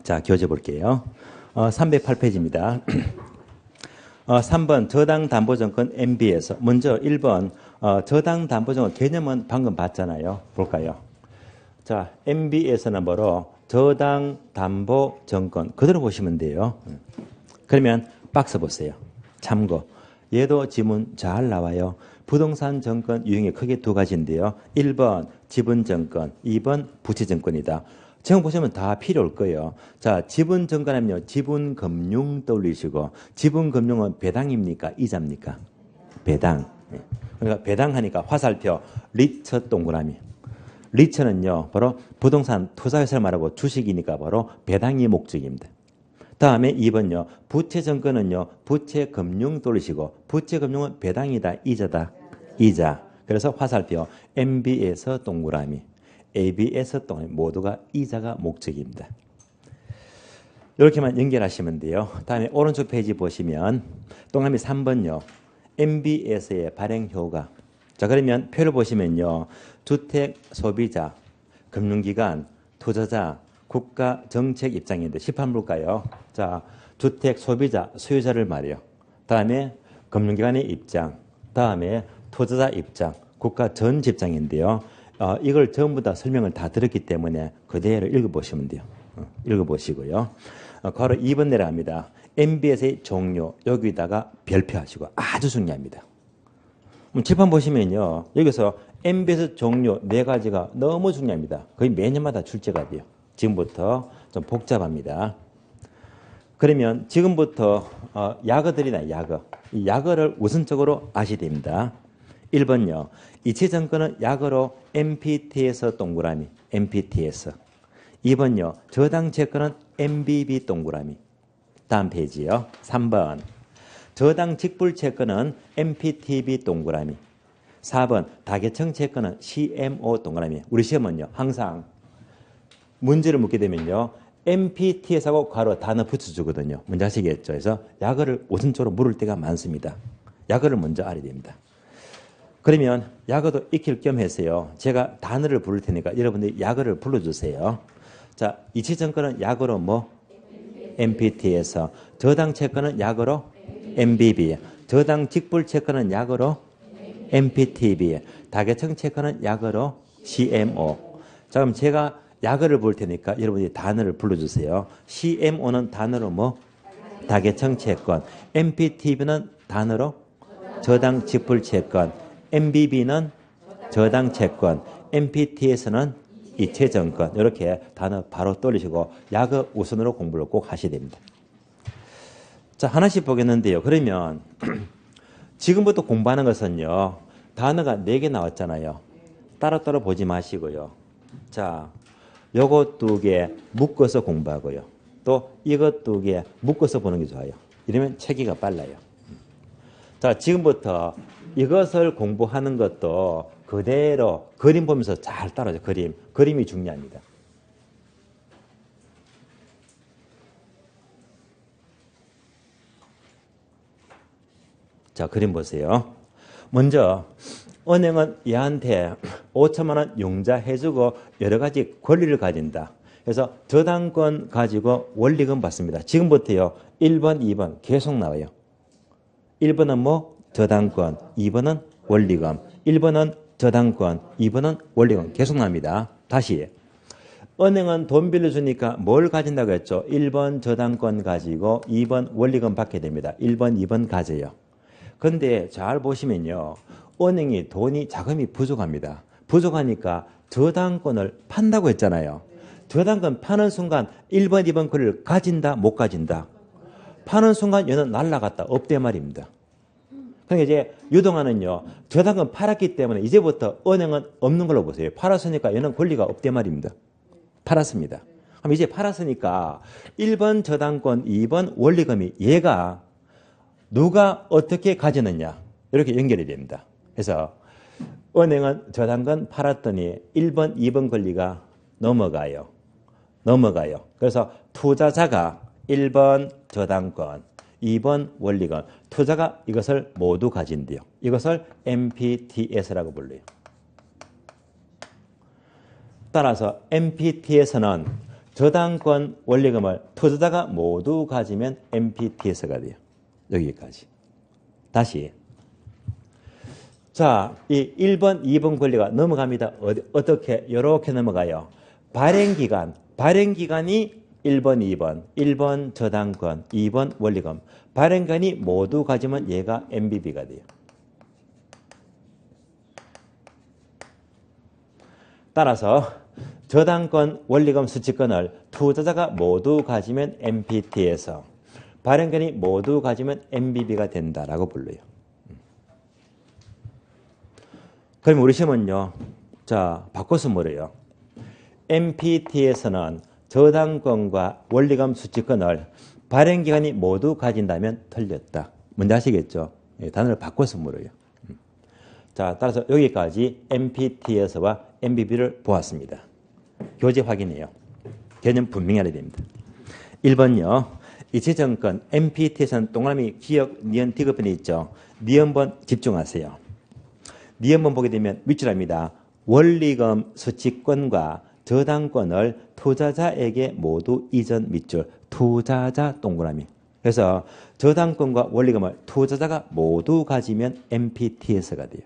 자, 교재 볼게요. 308페이지입니다. 3번 저당담보증권 MB에서 먼저 1번 저당담보증권 개념은 방금 봤잖아요. 볼까요? 자, MB에서는 뭐로 저당담보증권 그대로 보시면 돼요. 그러면 박스 보세요. 참고. 얘도 지문 잘 나와요. 부동산 정권 유형이 크게 두 가지인데요. 1번 지분정권, 2번 부채정권이다. 지금 보시면 다 필요할 거예요. 자, 지분정권하면요. 지분금융 떠올리시고 지분금융은 배당입니까? 이자입니까? 배당. 그러니까 배당하니까 화살표 리처 동그라미. 리처는요. 바로 부동산 투자회사를 말하고 주식이니까 바로 배당이 목적입니다. 다음에 2번요. 부채정권은요. 부채금융 돌리시고 부채금융은 배당이다. 이자다. 이자. 그래서 화살표 MB에서 동그라미. AB에서 동그라미. 모두가 이자가 목적입니다. 이렇게만 연결하시면 돼요. 다음에 오른쪽 페이지 보시면 동그라미 3번요. MB에서의 발행효과. 자, 그러면 표를 보시면요. 주택 소비자, 금융기관, 투자자, 국가 정책 입장인데 18번 볼까요? 자, 주택 소비자, 소유자를 말해요. 다음에 금융기관의 입장, 다음에 투자자 입장, 국가 전 입장인데요. 이걸 전부 다 설명을 다 들었기 때문에 그대로 읽어보시면 돼요. 읽어보시고요. 바로 2번 내려갑니다. MBS의 종료, 여기다가 별표하시고 아주 중요합니다. 칠판 보시면요. 여기서 MBS 종료 4가지가 너무 중요합니다. 거의 매년마다 출제가 돼요. 지금부터 좀 복잡합니다. 그러면 지금부터 약어들이나 약어. 이 약어를 우선적으로 아셔야 됩니다. 1번요. 이체정권은 약어로 MPT에서 동그라미. MPT에서. 2번요. 저당채권은 MBB 동그라미. 다음 페이지요. 3번. 저당직불채권은 MPTB 동그라미. 4번. 다계청채권은 CMO 동그라미. 우리 시험은요. 항상 문제를 묻게 되면요. MPT에서하고 괄호 단어 붙여주거든요. 문제 아시겠죠? 그래서 약어를 우선적으로 물을 때가 많습니다. 약어를 먼저 알아야 됩니다. 그러면 약어도 익힐 겸 해서요. 제가 단어를 부를 테니까 여러분들이 약어를 불러주세요. 자, 이체정권은 약어로 뭐? MPT에서. 저당채권은 약어로 MBB. 저당직불채권은 약어로 MPTB. 다계청채권은 약어로 CMO. 자, 그럼 제가 약어를 볼 테니까 여러분이 단어를 불러주세요. CMO는 단어로 뭐? 다계청채권. MPTB는 단어로 저당직불채권. MBB는 저당채권. MPT에서는 이체정권. 이렇게 단어 바로 떠올리시고 약어 우선으로 공부를 꼭 하셔야 됩니다. 자, 하나씩 보겠는데요. 그러면 지금부터 공부하는 것은요. 단어가 4개 나왔잖아요. 따로따로 보지 마시고요. 자, 요것 2개 묶어서 공부하고요. 또 이것 2개 묶어서 보는 게 좋아요. 이러면 체기가 빨라요. 자, 지금부터 이것을 공부하는 것도 그대로 그림 보면서 잘 따라오죠. 그림이 중요합니다. 자, 그림 보세요. 먼저 은행은 얘한테 5천만 원 융자해주고 여러 가지 권리를 가진다. 그래서 저당권 가지고 원리금 받습니다. 지금부터요. 1번, 2번 계속 나와요. 1번은 뭐? 저당권. 2번은 원리금. 1번은 저당권. 2번은 원리금. 계속 나옵니다. 다시. 은행은 돈 빌려주니까 뭘 가진다고 했죠? 1번 저당권 가지고 2번 원리금 받게 됩니다. 1번, 2번 가져요. 그런데 잘 보시면요. 은행이 자금이 부족합니다. 부족하니까 저당권을 판다고 했잖아요. 저당권 파는 순간 1번, 2번 권리를 가진다, 못 가진다. 파는 순간 얘는 날라갔다, 없대 말입니다. 그러니까 이제 유동화는요. 저당권 팔았기 때문에 이제부터 은행은 없는 걸로 보세요. 팔았으니까 얘는 권리가 없대 말입니다. 팔았습니다. 그럼 이제 팔았으니까 1번 저당권, 2번 원리금이 얘가 누가 어떻게 가지느냐 이렇게 연결이 됩니다. 그래서 은행은 저당권 팔았더니 1번, 2번 권리가 넘어가요. 그래서 투자자가 1번 저당권, 2번 원리금, 투자가 이것을 모두 가진대요. 이것을 MPTS라고 불러요. 따라서 MPT에서는 저당권 원리금을 투자자가 모두 가지면 MPT에서가 돼요. 여기까지. 다시. 자, 이 1번, 2번 권리가 넘어갑니다. 어떻게? 이렇게 넘어가요. 발행기간이 1번, 2번. 1번 저당권, 2번 원리금. 발행기간이 모두 가지면 얘가 MBB가 돼요. 따라서 저당권 원리금 수취권을 투자자가 모두 가지면 MPT에서 발행기간이 모두 가지면 MBB가 된다라고 불러요. 그럼 우리 시험은요. 자, 바꿔서 뭐래요? MPT에서는 저당권과 원리금 수취권을 발행기간이 모두 가진다면 틀렸다. 뭔지 아시겠죠? 예, 단어를 바꿔서 물어요. 자, 따라서 여기까지 MPT에서와 MBB를 보았습니다. 교재 확인해요. 개념 분명히 알아야 됩니다. 1번요. 이체증권 MPT에서는 동그라미 기억, 니은, 디귿번이 있죠. 니은번 집중하세요. 니은번 보게 되면 밑줄합니다. 원리금 수취권과 저당권을 투자자에게 모두 이전 밑줄, 투자자 동그라미. 그래서 저당권과 원리금을 투자자가 모두 가지면 MPT에서가 돼요.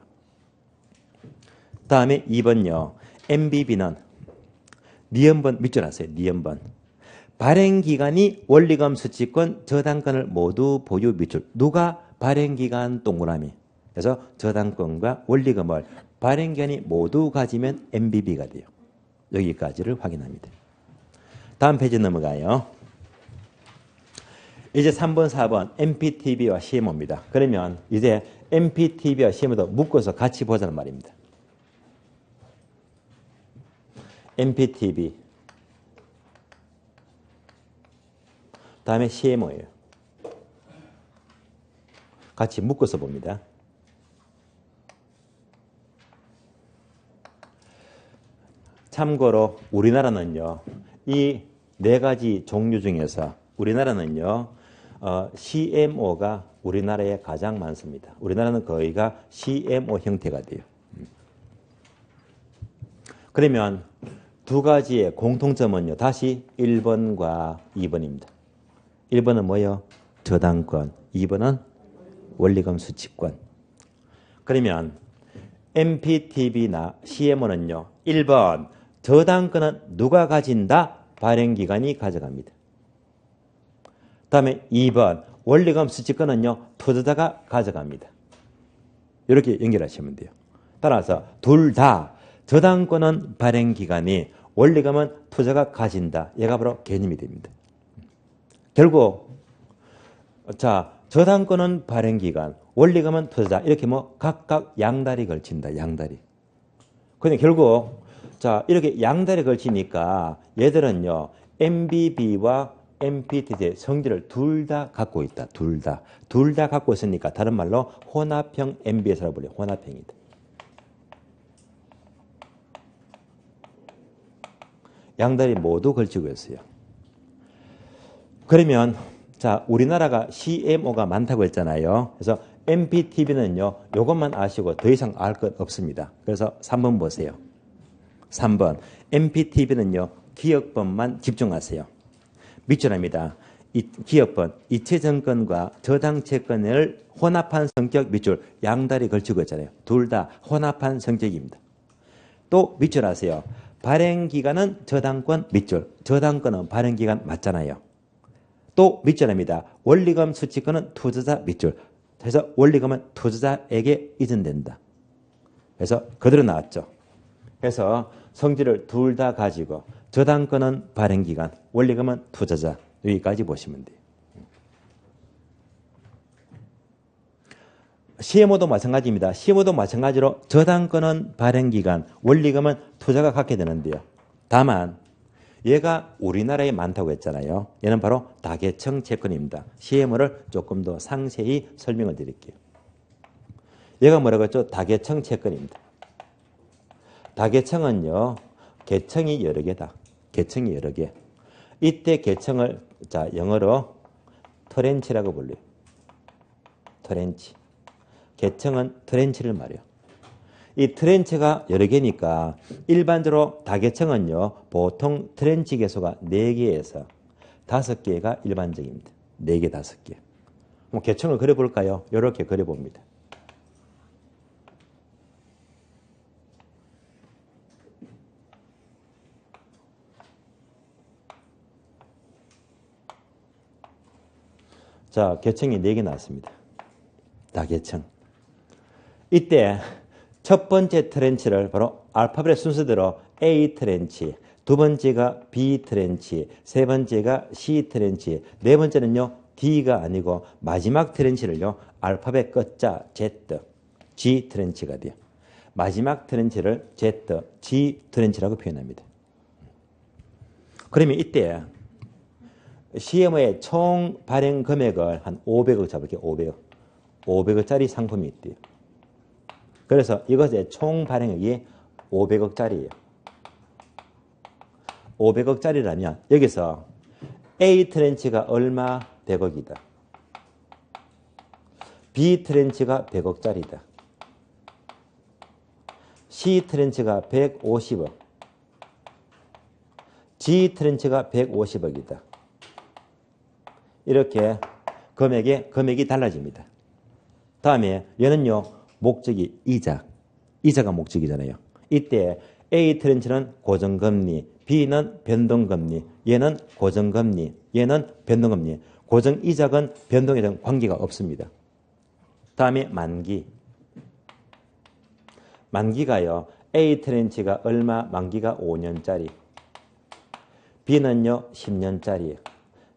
다음에 2번요. MBB는 니은번 밑줄 하세요. 니은번. 발행기간이 원리금 수취권, 저당권을 모두 보유 밑줄. 누가 발행기간 동그라미. 그래서 저당권과 원리금을 발행기간이 모두 가지면 MBB가 돼요. 여기까지를 확인합니다. 다음 페이지 넘어가요. 이제 3번, 4번 MPTB와 CMO입니다. 그러면 이제 MPTB와 CMO도 묶어서 같이 보자는 말입니다. MPTB 다음에 CMO예요. 같이 묶어서 봅니다. 참고로 우리나라는요. 이 네 가지 종류 중에서 우리나라는요. CMO가 우리나라에 가장 많습니다. 우리나라는 거의가 CMO 형태가 돼요. 그러면 두 가지의 공통점은요. 다시 1번과 2번입니다. 1번은 뭐예요? 저당권. 2번은 원리금 수취권. 그러면 MPTB나 CMO는요. 1번 저당권은 누가 가진다? 발행기관이 가져갑니다. 다음에 2번 원리금 수취권은요. 투자자가 가져갑니다. 이렇게 연결하시면 돼요. 따라서 둘 다 저당권은 발행기관이 원리금은 투자가 가진다. 얘가 바로 개념이 됩니다. 결국 자 저당권은 발행기관, 원리금은 투자자 이렇게 뭐 각각 양다리 걸친다. 양다리. 근데 결국 자 이렇게 양다리 걸치니까 얘들은요 MBB와 MPT의 성질을 둘 다 갖고 있다. 둘 다 갖고 있으니까 다른 말로 혼합형 MBS라고 불려요. 혼합형이다. 양다리 모두 걸치고 있어요. 그러면 자 우리나라가 CMO가 많다고 했잖아요. 그래서 MPTB는요. 이것만 아시고 더 이상 알 것 없습니다. 그래서 3번 보세요. 3번 MPTB는요. 기억번만 집중하세요. 밑줄합니다. 기억번, 이체증권과 저당채권을 혼합한 성격 밑줄 양다리 걸치고 있잖아요. 둘 다 혼합한 성격입니다. 또 밑줄하세요. 발행기간은 저당권 밑줄, 저당권은 발행기간 맞잖아요. 또 밑줄합니다. 원리금 수취권은 투자자 밑줄. 그래서 원리금은 투자자에게 이전된다. 그래서 그대로 나왔죠. 그래서 성질을 둘 다 가지고 저당권은 발행기간, 원리금은 투자자. 여기까지 보시면 돼요. CMO도 마찬가지입니다. CMO도 마찬가지로 저당권은 발행기간, 원리금은 투자가 갖게 되는데요. 다만 얘가 우리나라에 많다고 했잖아요. 얘는 바로 다계청 채권입니다. CMO를 조금 더 상세히 설명을 드릴게요. 얘가 뭐라고 했죠? 다계청 채권입니다. 다계청은요. 계청이 여러 개다. 계청이 여러 개. 이때 계청을 자 영어로 트렌치라고 불러요. 트렌치. 계청은 트렌치를 말해요. 이 트렌치가 여러 개니까 일반적으로 다계층은요. 보통 트렌치 개수가 4개에서 5개가 일반적입니다. 4개, 5개. 뭐 계층을 그려볼까요? 이렇게 그려봅니다. 자, 계층이 4개 나왔습니다. 다계층. 이때 첫 번째 트렌치를 바로 알파벳 순서대로 A 트렌치, 두 번째가 B 트렌치, 세 번째가 C 트렌치, 네 번째는요 D가 아니고 마지막 트렌치를요 알파벳 끝자 Z, G 트렌치가 돼요. 마지막 트렌치를 Z, G 트렌치라고 표현합니다. 그러면 이때 CMO의 총 발행 금액을 한 500억 잡을게요. 500억. 500억짜리 상품이 있대요. 그래서 이것의 총 발행액이 500억짜리예요. 500억짜리라면 여기서 A 트렌치가 얼마? 100억이다. B 트렌치가 100억짜리다. C 트렌치가 150억. G 트렌치가 150억이다. 이렇게 금액이 달라집니다. 다음에 얘는요. 목적이 이자가 목적이잖아요. 이때 A 트렌치는 고정금리, B는 변동금리, 얘는 고정금리, 얘는 변동금리. 고정이자건 변동이자건 관계가 없습니다. 다음에 만기. 만기가요. A 트렌치가 얼마? 만기가 5년짜리. B는요. 10년짜리.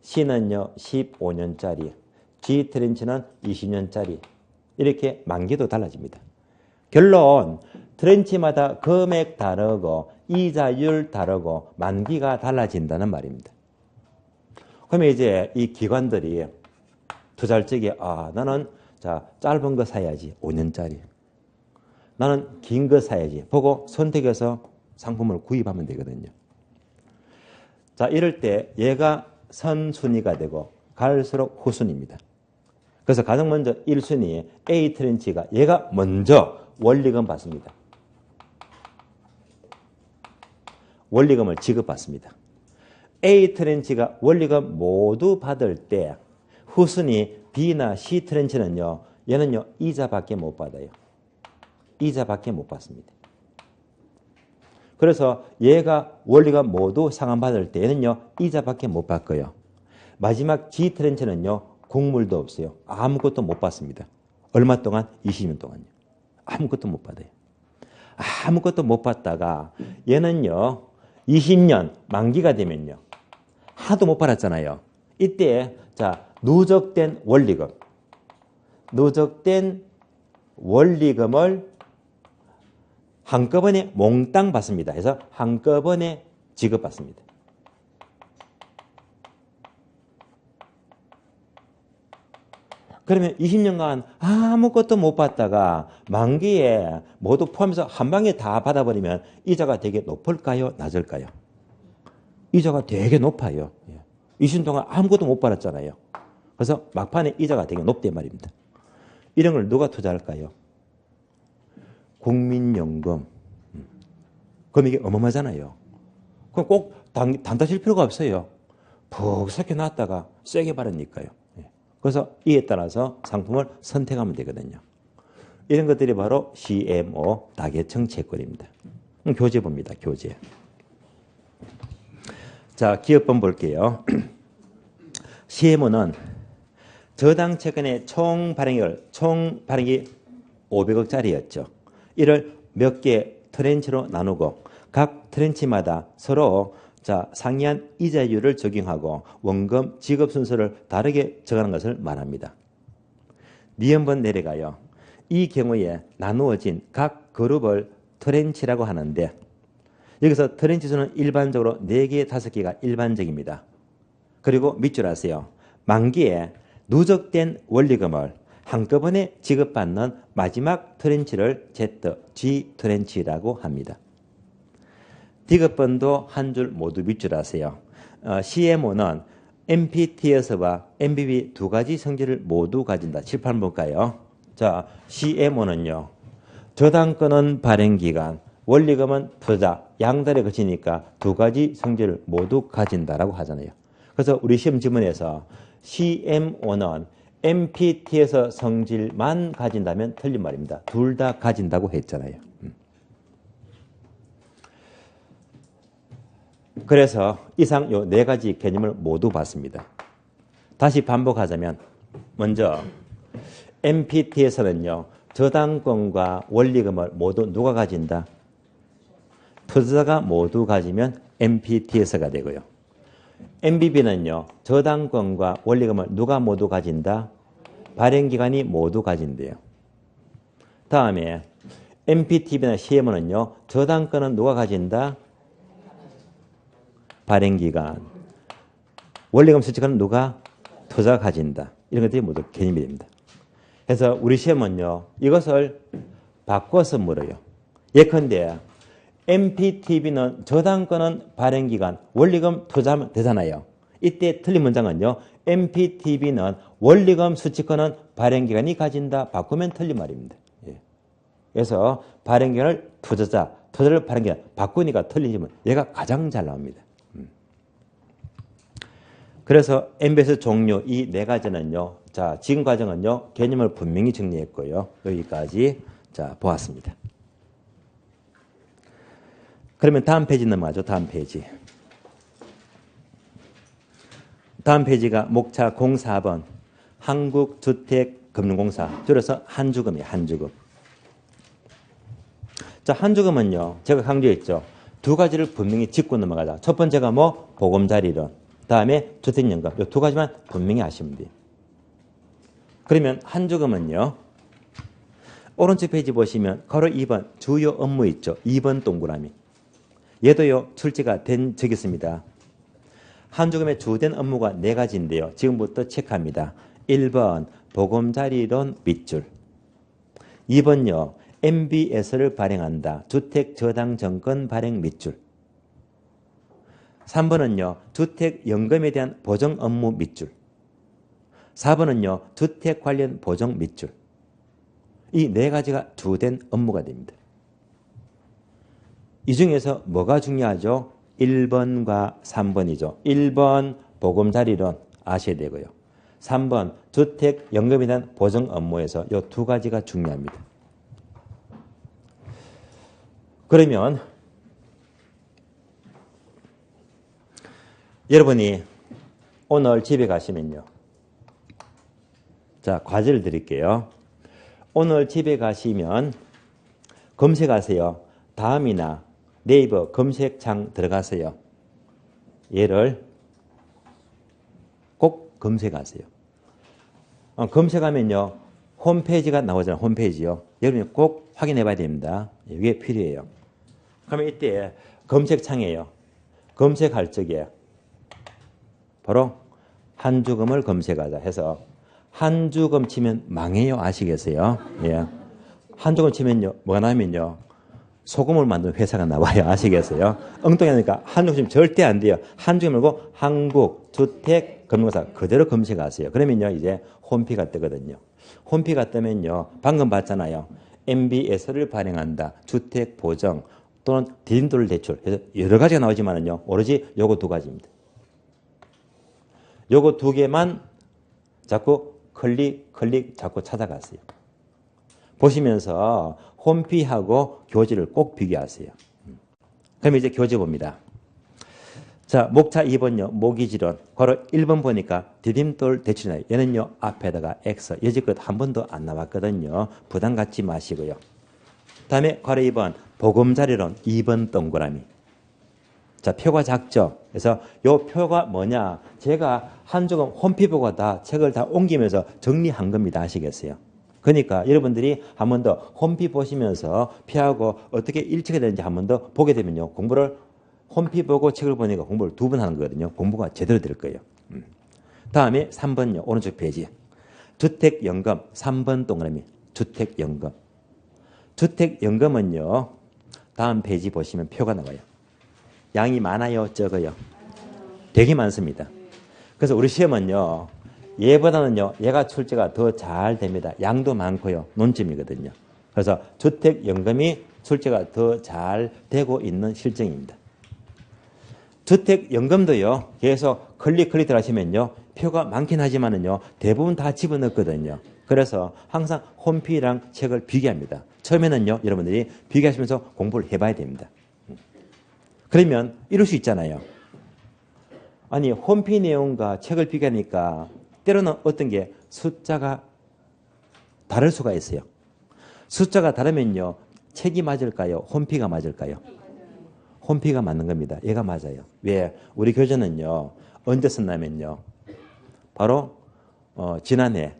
C는요. 15년짜리. G 트렌치는 20년짜리. 이렇게 만기도 달라집니다. 결론 트렌치마다 금액 다르고 이자율 다르고 만기가 달라진다는 말입니다. 그러면 이제 이 기관들이 투자할 적에 나는 짧은 거 사야지 5년짜리. 나는 긴 거 사야지 보고 선택해서 상품을 구입하면 되거든요. 자, 이럴 때 얘가 선순위가 되고 갈수록 후순위입니다. 그래서 가장 먼저 1순위 A 트렌치가 얘가 먼저 원리금 받습니다. 원리금을 지급받습니다. A 트렌치가 원리금 모두 받을 때 후순위 B나 C 트렌치는요. 얘는요. 이자밖에 못 받아요. 이자밖에 못 받습니다. 그래서 얘가 원리금 모두 상환받을 때 얘는요. 이자밖에 못 받고요. 마지막 G 트렌치는요. 국물도 없어요. 아무것도 못 받습니다. 얼마 동안? 20년 동안요. 아무것도 못 받아요. 아무것도 못 받다가 얘는요. 20년 만기가 되면요. 하도 못 받았잖아요. 이때 누적된 원리금을 한꺼번에 몽땅 받습니다. 그래서 한꺼번에 지급받습니다. 그러면 20년간 아무것도 못 받다가 만기에 모두 포함해서 한 방에 다 받아버리면 이자가 되게 높을까요? 낮을까요? 이자가 되게 높아요. 20년 동안 아무것도 못 받았잖아요. 그래서 막판에 이자가 되게 높단 말입니다. 이런 걸 누가 투자할까요? 국민연금. 금액이 어마어마하잖아요. 그럼 꼭 단타칠 필요가 없어요. 푹 섞여놨다가 세게 받으니까요. 그래서 이에 따라서 상품을 선택하면 되거든요. 이런 것들이 바로 CMO 다계층 채권입니다. 교재 봅니다. 교재. 자, 기업번 볼게요. CMO는 저당 채권의 총 발행이 500억짜리였죠. 이를 몇 개 트렌치로 나누고 각 트렌치마다 서로 상이한 이자율을 적용하고 원금 지급 순서를 다르게 정하는 것을 말합니다. 니은번 내려가요. 이 경우에 나누어진 각 그룹을 트렌치라고 하는데 여기서 트렌치 수는 일반적으로 4개, 5개가 일반적입니다. 그리고 밑줄 하세요. 만기에 누적된 원리금을 한꺼번에 지급받는 마지막 트렌치를 Z, G 트렌치라고 합니다. 디귿번도 한 줄 모두 밑줄 하세요. CMO는 MPTS와 MBB 두 가지 성질을 모두 가진다. 칠판 볼까요? 자, CMO는요. 저당권은 발행기간, 원리금은 투자, 양날에 거치니까 두 가지 성질을 모두 가진다라고 하잖아요. 그래서 우리 시험 지문에서 CMO는 MPT에서 성질만 가진다면 틀린 말입니다. 둘 다 가진다고 했잖아요. 그래서 이상 요 네 가지 개념을 모두 봤습니다. 다시 반복하자면 먼저 MPT에서는요. 저당권과 원리금을 모두 누가 가진다? 투자자가 모두 가지면 MPT에서가 되고요. MBB는요. 저당권과 원리금을 누가 모두 가진다? 발행기관이 모두 가진대요. 다음에 MPTB나 CM은요. 저당권은 누가 가진다? 발행기관. 원리금 수취권은 누가? 투자가 가진다. 이런 것들이 모두 개념이 됩니다. 그래서 우리 시험은요. 이것을 바꿔서 물어요. 예컨대 MPTB는 저당권은 발행기관, 원리금 투자하면 되잖아요. 이때 틀린 문장은요. MPTB는 원리금 수취권은 발행기관이 가진다. 바꾸면 틀린 말입니다. 예. 그래서 발행기관을 투자자, 투자를 발행기관 바꾸니까 틀린 질문. 얘가 가장 잘 나옵니다. 그래서 MBS 종류 이 네 가지는요. 자, 지금 과정은요. 개념을 분명히 정리했고요. 여기까지 자 보았습니다. 그러면 다음 페이지 넘어가죠. 다음 페이지. 다음 페이지가 목차 04번 한국주택금융공사 줄여서 한주금이에요. 한주금. 자, 한주금은요. 제가 강조했죠. 두 가지를 분명히 짚고 넘어가자. 첫 번째가 뭐? 보금자리론. 다음에 주택연금. 이 두 가지만 분명히 아시면 돼요. 그러면 한주금은요. 오른쪽 페이지 보시면 괄호 2번 주요 업무 있죠. 2번 동그라미. 얘도요. 출제가 된 적이 있습니다. 한주금의 주된 업무가 네 가지인데요. 지금부터 체크합니다. 1번 보금자리론 밑줄. 2번요. MBS를 발행한다. 주택저당증권 발행 밑줄. 3번은요. 주택연금에 대한 보정 업무 밑줄. 4번은요. 주택 관련 보정 밑줄. 이 네 가지가 주된 업무가 됩니다. 이 중에서 뭐가 중요하죠? 1번과 3번이죠. 1번 보금자리론 아셔야 되고요. 3번 주택연금에 대한 보정 업무에서 이 두 가지가 중요합니다. 그러면 여러분이 오늘 집에 가시면요. 자, 과제를 드릴게요. 오늘 집에 가시면 검색하세요. 다음이나 네이버 검색창 들어가세요. 얘를 꼭 검색하세요. 검색하면요. 홈페이지가 나오잖아요. 홈페이지요. 여러분이 꼭 확인해 봐야 됩니다. 이게 필요해요. 그러면 이때 검색창이에요. 검색할 적에 바로 한주금을 검색하자 해서 한주금 치면 망해요. 아시겠어요? 예. 한주금 치면요. 뭐가 나오면요. 소금을 만드는 회사가 나와요. 아시겠어요? 엉뚱이 하니까 한주금 치면 절대 안 돼요. 한주금 말고 한국주택금융공사 그대로 검색하세요. 그러면요. 이제 홈피가 뜨거든요. 홈피가 뜨면요. 방금 봤잖아요. MBS를 발행한다. 주택보정 또는 디딤돌 대출. 그래서 여러 가지가 나오지만은요. 오로지 요거 두 가지입니다. 요거 두 개만 자꾸 클릭 자꾸 찾아가세요. 보시면서 홈피하고 교재를 꼭 비교하세요. 그럼 이제 교재 봅니다. 자, 목차 2번요. 모기지론. 바로 1번 보니까 디딤돌 대출이나요. 얘는요. 앞에다가 X. 여지껏 한 번도 안 나왔거든요. 부담 갖지 마시고요. 다음에 괄호 2번 보금자리론 2번 동그라미. 자, 표가 작죠. 그래서 요 표가 뭐냐. 제가 한주금 홈피 보고 다 책을 다 옮기면서 정리한 겁니다. 아시겠어요? 그러니까 여러분들이 한 번 더 홈피 보시면서 표하고 어떻게 일치가 되는지 한 번 더 보게 되면요. 공부를 홈피 보고 책을 보니까 공부를 두 번 하는 거거든요. 공부가 제대로 될 거예요. 다음에 3번요. 오른쪽 페이지. 주택연금 3번 동그라미. 주택연금. 주택연금은요. 다음 페이지 보시면 표가 나와요. 양이 많아요? 적어요? 되게 많습니다. 그래서 우리 시험은요. 얘보다는요. 얘가 출제가 더 잘 됩니다. 양도 많고요. 논점이거든요. 그래서 주택연금이 출제가 더 잘 되고 있는 실정입니다. 주택연금도요, 계속 클릭 들어가시면요, 표가 많긴 하지만은요, 대부분 다 집어넣거든요. 그래서 항상 홈피랑 책을 비교합니다. 처음에는요, 여러분들이 비교하시면서 공부를 해봐야 됩니다. 그러면 이럴 수 있잖아요. 아니, 홈피 내용과 책을 비교하니까 때로는 어떤 게 숫자가 다를 수가 있어요. 숫자가 다르면요, 책이 맞을까요? 홈피가 맞을까요? 홈피가 맞는 겁니다. 얘가 맞아요. 왜? 우리 교재는요, 언제 썼냐면요, 바로 지난해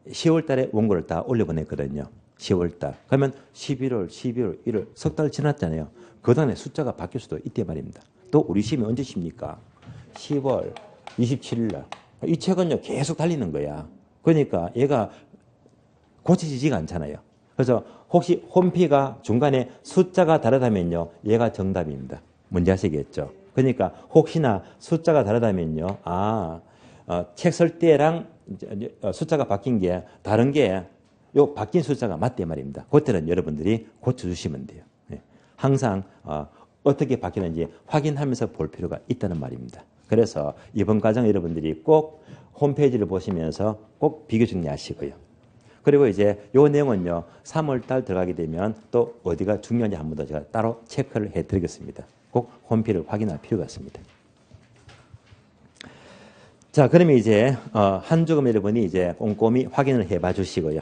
10월 달에 원고를 다 올려보냈거든요. 10월 달. 그러면 11월, 12월, 1월 석 달 지났잖아요. 그 다음에 숫자가 바뀔 수도 있단 말입니다. 또 우리 시험이 언제 십니까? 10월 27일 날. 이 책은요, 계속 달리는 거야. 그러니까 얘가 고쳐지지가 않잖아요. 그래서 혹시 홈피가 중간에 숫자가 다르다면요, 얘가 정답입니다. 뭔지 아시겠죠? 그러니까 혹시나 숫자가 다르다면요, 책 쓸 때랑 숫자가 바뀐 게 다른 게 요 바뀐 숫자가 맞대 말입니다. 그때는 여러분들이 고쳐주시면 돼요. 항상 어떻게 바뀌는지 확인하면서 볼 필요가 있다는 말입니다. 그래서 이번 과정 여러분들이 꼭 홈페이지를 보시면서 꼭 비교 정리하시고요. 그리고 이제 요 내용은요, 3월 달 들어가게 되면 또 어디가 중요한지 한 번 더 제가 따로 체크를 해드리겠습니다. 꼭 홈페이지를 확인할 필요가 있습니다. 자, 그러면 이제 한 주금 여러분이 이제 꼼꼼히 확인을 해봐 주시고요.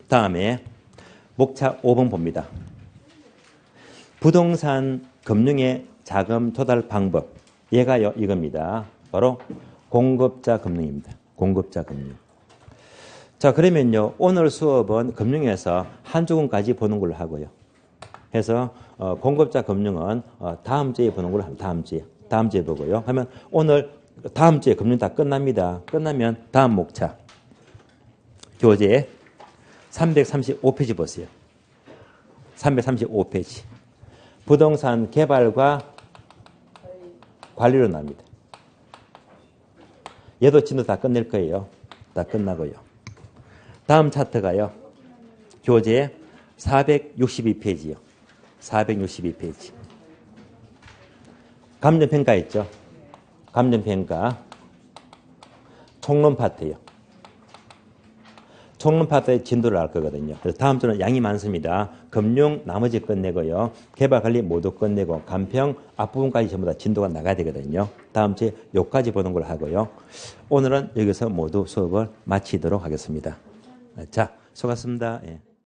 다음에 목차 5번 봅니다. 부동산 금융의 자금 조달 방법. 얘가요, 이겁니다. 바로 공급자 금융입니다. 공급자 금융. 자, 그러면요, 오늘 수업은 금융에서 한 주금까지 보는 걸로 하고요. 해서 공급자 금융은 다음 주에 보는 걸로 합니다. 다음 주에 보고요. 하면 오늘 다음 주에 금융 다 끝납니다. 끝나면 다음 목차. 교재 335페이지 보세요. 335페이지. 부동산 개발과 관리로 납니다. 얘도 진도 다 끝낼 거예요. 다 끝나고요. 다음 차트가요, 교재 462페이지요. 462페이지. 감정평가 있죠? 감정평가. 총론 파트요. 총론 파트의 진도를 알 거거든요. 그래서 다음 주는 양이 많습니다. 금융 나머지 끝내고요. 개발관리 모두 끝내고 간평 앞부분까지 전부 다 진도가 나가야 되거든요. 다음 주에 여기까지 보는 걸 하고요. 오늘은 여기서 모두 수업을 마치도록 하겠습니다. 자, 수고하셨습니다. 예.